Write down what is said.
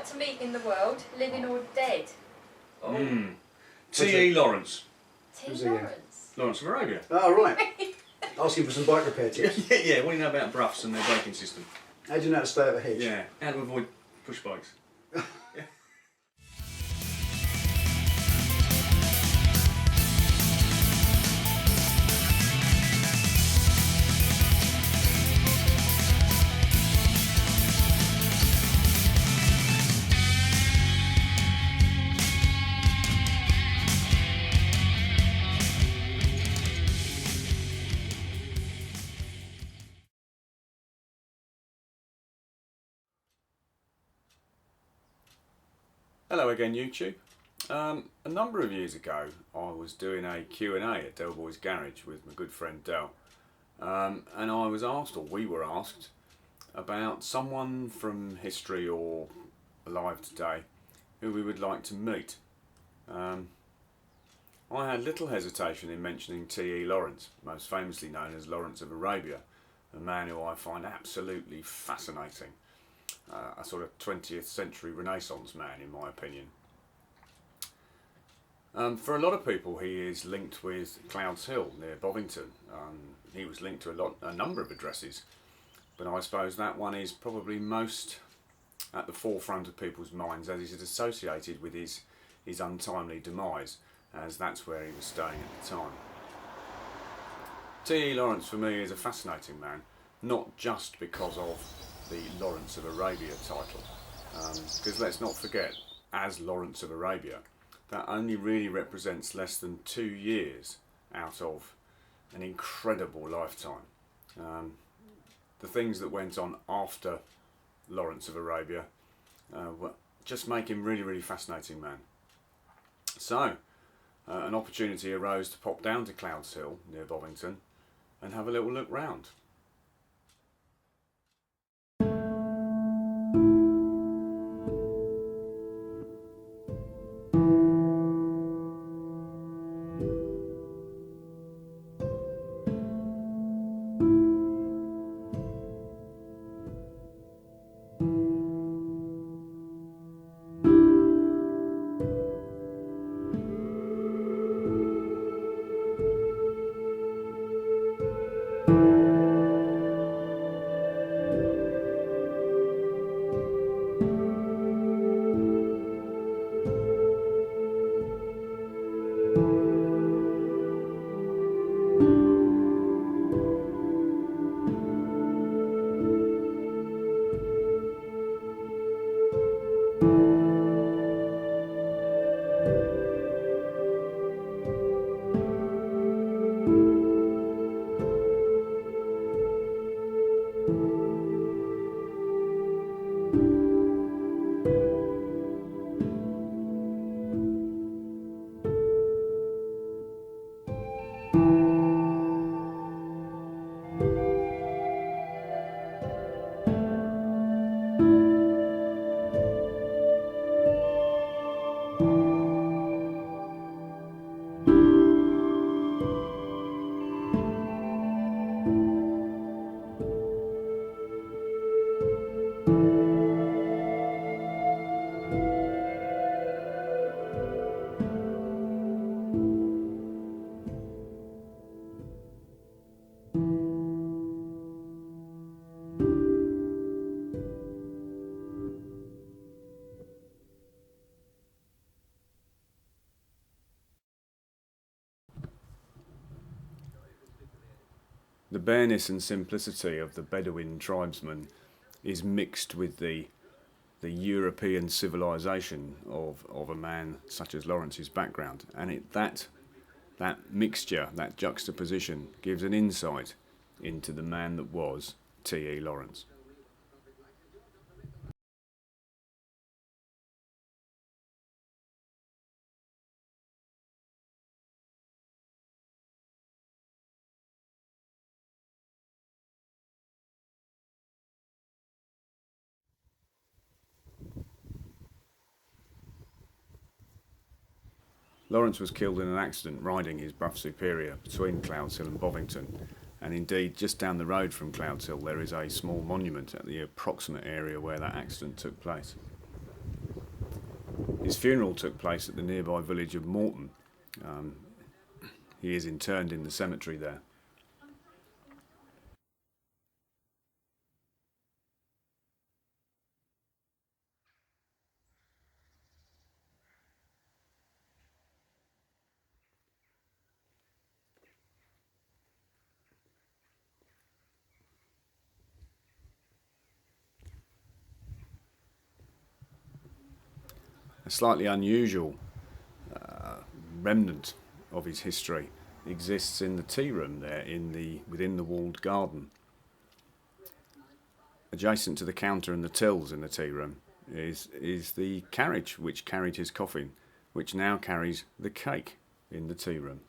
like to meet in the world, living or dead? T.E. Lawrence. T. Who's he, Lawrence. Lawrence of Arabia. Oh, right. Asking for some bike repair tips. Yeah. What do you know about bruffs and their braking system? How do you know how to stay at the hedge? Yeah. How to avoid push bikes. Yeah. Hello again, YouTube. A number of years ago I was doing a Q&A at Del Boy's Garage with my good friend Del, and I was asked, or we were asked, about someone from history or alive today who we would like to meet. I had little hesitation in mentioning T.E. Lawrence, most famously known as Lawrence of Arabia, a man who I find absolutely fascinating. A sort of 20th century Renaissance man, in my opinion. For a lot of people, he is linked with Clouds Hill near Bovington. He was linked to a number of addresses, but I suppose that one is probably most at the forefront of people's minds, as it is associated with his untimely demise, as that's where he was staying at the time. T.E. Lawrence for me is a fascinating man, not just because of the Lawrence of Arabia title, because let's not forget, as Lawrence of Arabia, that only really represents less than 2 years out of an incredible lifetime. The things that went on after Lawrence of Arabia just make him really, really fascinating man. So, an opportunity arose to pop down to Clouds Hill near Bovington and have a little look round. The bareness and simplicity of the Bedouin tribesman is mixed with the European civilization of a man such as Lawrence's background, and that mixture, that juxtaposition, gives an insight into the man that was T.E. Lawrence. Lawrence was killed in an accident riding his Brough Superior between Clouds Hill and Bovington, and indeed just down the road from Clouds Hill there is a small monument at the approximate area where that accident took place. His funeral took place at the nearby village of Moreton. He is interred in the cemetery there. A slightly unusual remnant of his history exists in the tea room there within the walled garden. Adjacent to the counter and the tills in the tea room is the carriage which carried his coffin, which now carries the cake in the tea room.